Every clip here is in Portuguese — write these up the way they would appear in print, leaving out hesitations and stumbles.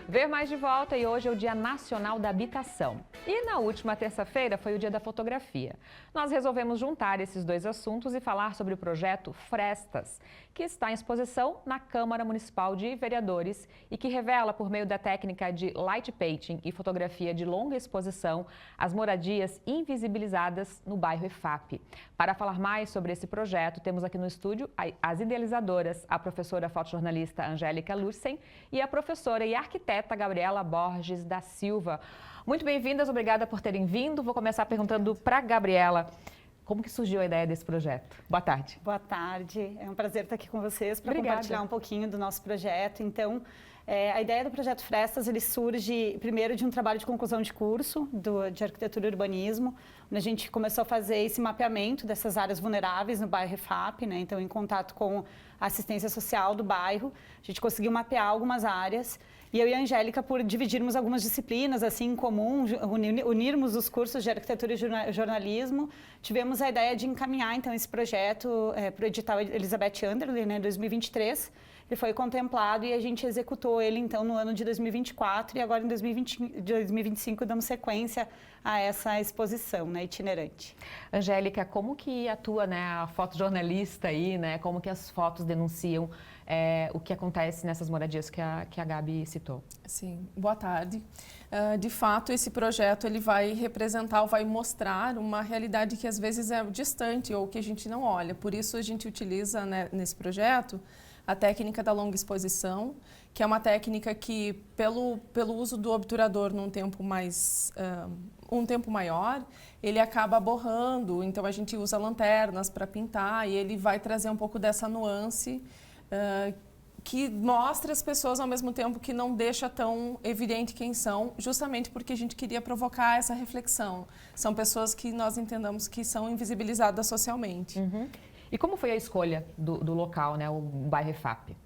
Ver Mais de volta e hoje é o Dia Nacional da Habitação. E na última terça-feira foi o Dia da Fotografia. Nós resolvemos juntar esses dois assuntos e falar sobre o projeto Frestas, que está em exposição na Câmara Municipal de Vereadores e que revela, por meio da técnica de light painting e fotografia de longa exposição, as moradias invisibilizadas no bairro EFAP. Para falar mais sobre esse projeto, temos aqui no estúdio as idealizadoras, a professora fotojornalista Angélica Lutzen e a professora e arquiteta Gabriela Borges da Silva. Muito bem-vindas, obrigada por terem vindo. Vou começar perguntando para a Gabriela, como que surgiu a ideia desse projeto? Boa tarde. Boa tarde, é um prazer estar aqui com vocês para compartilhar um pouquinho do nosso projeto. Então, a ideia do Projeto Frestas, ele surge primeiro de um trabalho de conclusão de curso de arquitetura e urbanismo, onde a gente começou a fazer esse mapeamento dessas áreas vulneráveis no bairro EFAP, né? Então, em contato com a assistência social do bairro, a gente conseguiu mapear algumas áreas. E eu e a Angélica, por dividirmos algumas disciplinas assim em comum, unirmos os cursos de arquitetura e jornalismo, tivemos a ideia de encaminhar então esse projeto para o edital Elizabeth Anderle, né, 2023. Ele foi contemplado e a gente executou ele então no ano de 2024 e agora em 2025 damos sequência a essa exposição, né, itinerante. Angélica, como que atua, né, a fotojornalista aí, né? Como que as fotos denunciam o que acontece nessas moradias que a Gabi citou? Sim, boa tarde. De fato, esse projeto ele vai representar, vai mostrar uma realidade que às vezes é distante ou que a gente não olha. Por isso a gente utiliza, né, nesse projeto a técnica da longa exposição, que é uma técnica que, pelo uso do obturador num tempo um tempo maior, ele acaba borrando. Então a gente usa lanternas para pintar e ele vai trazer um pouco dessa nuance que mostra as pessoas ao mesmo tempo que não deixa tão evidente quem são, justamente porque a gente queria provocar essa reflexão. São pessoas que nós entendamos que são invisibilizadas socialmente. Uhum. E como foi a escolha do local, né, o bairro EFAP?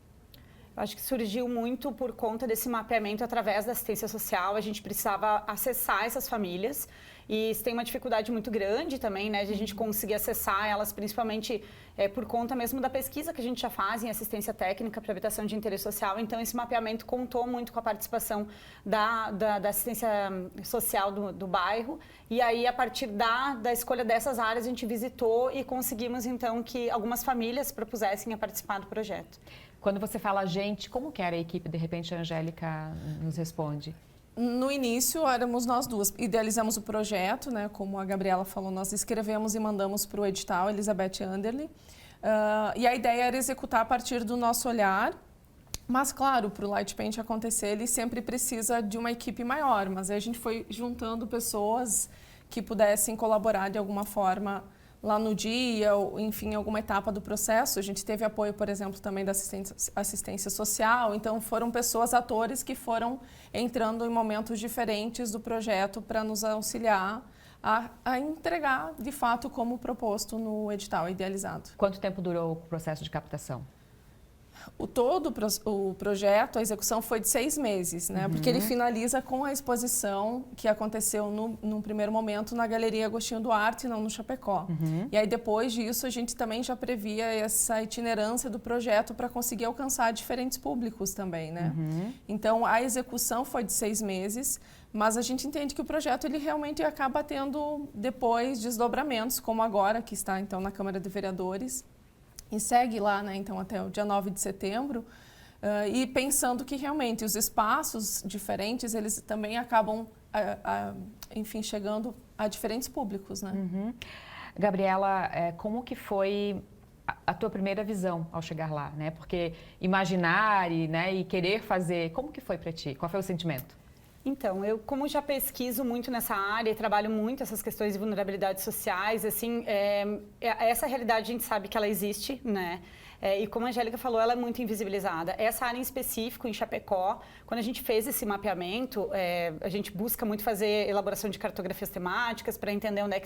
Eu acho que surgiu muito por conta desse mapeamento através da assistência social. A gente precisava acessar essas famílias e isso tem uma dificuldade muito grande também, né, de a gente conseguir acessar elas, principalmente por conta mesmo da pesquisa que a gente já faz em assistência técnica para habitação de interesse social. Então, esse mapeamento contou muito com a participação da assistência social do bairro. E aí, a partir da escolha dessas áreas, a gente visitou e conseguimos, então, que algumas famílias propusessem a participar do projeto. Quando você fala gente, como que era a equipe? De repente, a Angélica nos responde. No início, éramos nós duas. Idealizamos o projeto, né? Como a Gabriela falou, nós escrevemos e mandamos para o edital Elizabeth Anderle. E a ideia era executar a partir do nosso olhar. Mas, claro, para o Light Paint acontecer, ele sempre precisa de uma equipe maior. Mas aí a gente foi juntando pessoas que pudessem colaborar de alguma forma lá no dia, ou, enfim, em alguma etapa do processo. A gente teve apoio, por exemplo, também da assistência social. Então, foram pessoas, atores, que foram entrando em momentos diferentes do projeto para nos auxiliar a entregar, de fato, como proposto no edital idealizado. Quanto tempo durou o processo de captação? O projeto, a execução foi de 6 meses, né? Uhum. Porque ele finaliza com a exposição que aconteceu num primeiro momento na Galeria Agostinho Duarte, não no Chapecó. Uhum. E aí depois disso a gente também já previa essa itinerância do projeto para conseguir alcançar diferentes públicos também, né? Uhum. Então a execução foi de 6 meses, mas a gente entende que o projeto ele realmente acaba tendo depois desdobramentos, como agora, que está então na Câmara de Vereadores. E segue lá, né, então, até o dia 9 de setembro, e pensando que realmente os espaços diferentes, eles também acabam, enfim, chegando a diferentes públicos, né? Uhum. Gabriela, como que foi a tua primeira visão ao chegar lá, né? Porque imaginar e querer fazer, como que foi para ti? Qual foi o sentimento? Então, eu como já pesquiso muito nessa área e trabalho muito essas questões de vulnerabilidades sociais, assim, essa realidade a gente sabe que ela existe, né? E como a Angélica falou, ela é muito invisibilizada. Essa área em específico, em Chapecó, quando a gente fez esse mapeamento, a gente busca muito fazer elaboração de cartografias temáticas para entender onde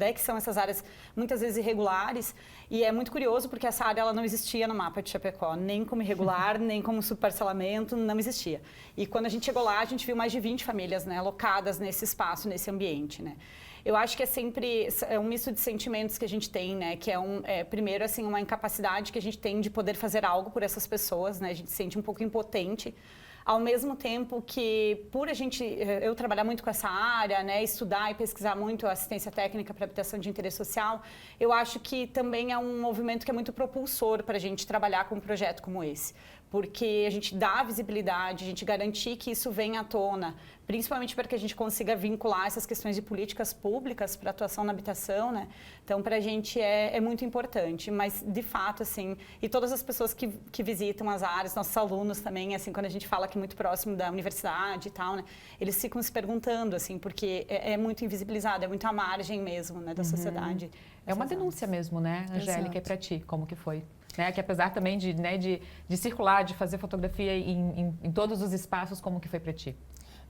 é que são essas áreas, muitas vezes irregulares. E é muito curioso porque essa área ela não existia no mapa de Chapecó, nem como irregular, nem como subparcelamento, não existia. E quando a gente chegou lá, a gente viu mais de 20 famílias, né, alocadas nesse espaço, nesse ambiente, né? Eu acho que é sempre um misto de sentimentos que a gente tem, né? Que primeiro, assim, uma incapacidade que a gente tem de poder fazer algo por essas pessoas, né? A gente se sente um pouco impotente. ao mesmo tempo que, eu trabalhar muito com essa área, né, estudar e pesquisar muito assistência técnica para habitação de interesse social, eu acho que também é um movimento que é muito propulsor para a gente trabalhar com um projeto como esse. Porque a gente dá visibilidade, a gente garantir que isso venha à tona, principalmente para que a gente consiga vincular essas questões de políticas públicas para atuação na habitação, né? Então, para a gente é muito importante, mas de fato, assim, e todas as pessoas que visitam as áreas, nossos alunos também, assim, quando a gente fala aqui muito próximo da universidade e tal, né? Eles ficam se perguntando, assim, porque é muito invisibilizado, é muito à margem mesmo, né, da sociedade. É uma denúncia mesmo, né, Angélica? E para ti, como que foi? Né, que apesar também de circular, de fazer fotografia em todos os espaços, como que foi para ti?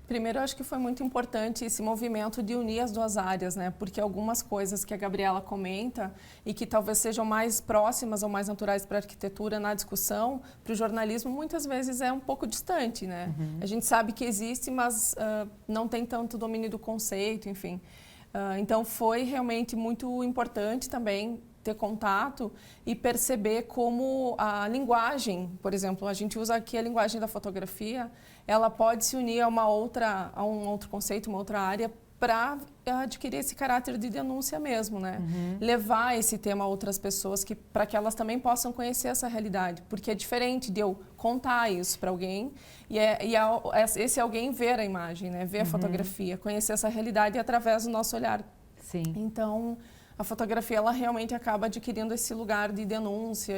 Primeiro, eu acho que foi muito importante esse movimento de unir as duas áreas, né? Porque algumas coisas que a Gabriela comenta e que talvez sejam mais próximas ou mais naturais para a arquitetura na discussão, para o jornalismo, muitas vezes é um pouco distante, né? A gente sabe que existe, mas não tem tanto domínio do conceito, enfim. Então, foi realmente muito importante também ter contato e perceber como a linguagem, por exemplo, a gente usa aqui a linguagem da fotografia, ela pode se unir a um outro conceito, uma outra área, para adquirir esse caráter de denúncia mesmo, né? Levar esse tema a outras pessoas para que elas também possam conhecer essa realidade, porque é diferente de eu contar isso para alguém esse alguém ver a imagem, né? Ver a fotografia, conhecer essa realidade através do nosso olhar. Sim. Então, a fotografia, ela realmente acaba adquirindo esse lugar de denúncia,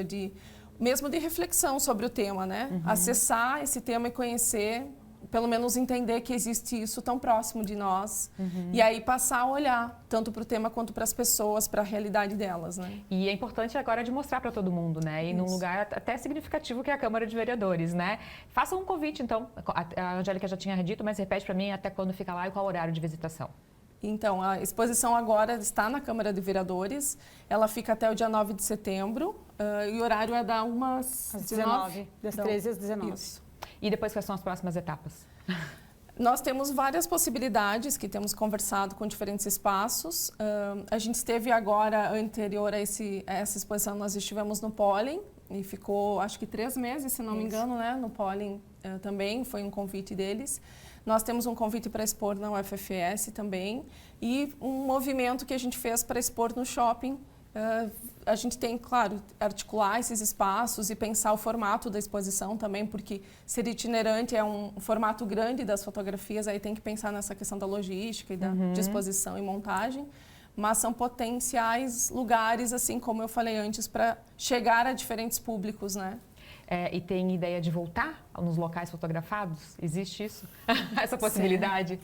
mesmo de reflexão sobre o tema, né? Acessar esse tema e conhecer, pelo menos entender que existe isso tão próximo de nós. E aí passar a olhar, tanto para o tema quanto para as pessoas, para a realidade delas, né? E é importante agora de mostrar para todo mundo, né? E num lugar até significativo que é a Câmara de Vereadores, né? Faça um convite, então. A Angélica já tinha dito, mas repete para mim até quando fica lá e qual o horário de visitação. Então, a exposição agora está na Câmara de Vereadores, ela fica até o dia 9 de setembro, e o horário é das 19? Das 13 às 19. Isso. E depois, quais são as próximas etapas? Nós temos várias possibilidades que temos conversado com diferentes espaços. A gente esteve agora, anterior a essa exposição, nós estivemos no Pólen, e ficou, acho que 3 meses, se não me engano, né? No Pólen também, foi um convite deles. Nós temos um convite para expor na UFFS também e um movimento que a gente fez para expor no shopping. A gente tem, claro, articular esses espaços e pensar o formato da exposição também, porque ser itinerante é um formato grande das fotografias, aí tem que pensar nessa questão da logística e da disposição e montagem. Mas são potenciais lugares, assim como eu falei antes, para chegar a diferentes públicos, né? E tem ideia de voltar nos locais fotografados? Existe isso? Essa possibilidade?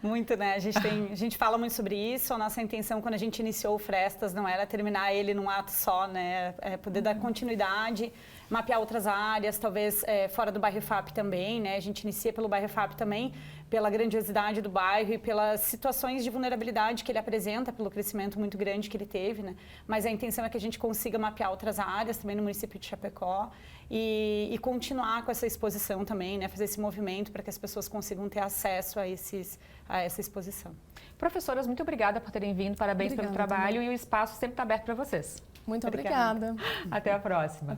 Muito, né? A gente fala muito sobre isso. A nossa intenção, quando a gente iniciou o Frestas, não era terminar ele num ato só, né? É poder dar continuidade, mapear outras áreas, talvez fora do bairro IFAP também, né? A gente inicia pelo bairro IFAP também, pela grandiosidade do bairro e pelas situações de vulnerabilidade que ele apresenta, pelo crescimento muito grande que ele teve, né? Mas a intenção é que a gente consiga mapear outras áreas também no município de Chapecó e continuar com essa exposição também, né? Fazer esse movimento para que as pessoas consigam ter acesso a essa exposição. Professoras, muito obrigada por terem vindo, parabéns pelo trabalho também. E o espaço sempre está aberto para vocês. Muito obrigada. Até a próxima.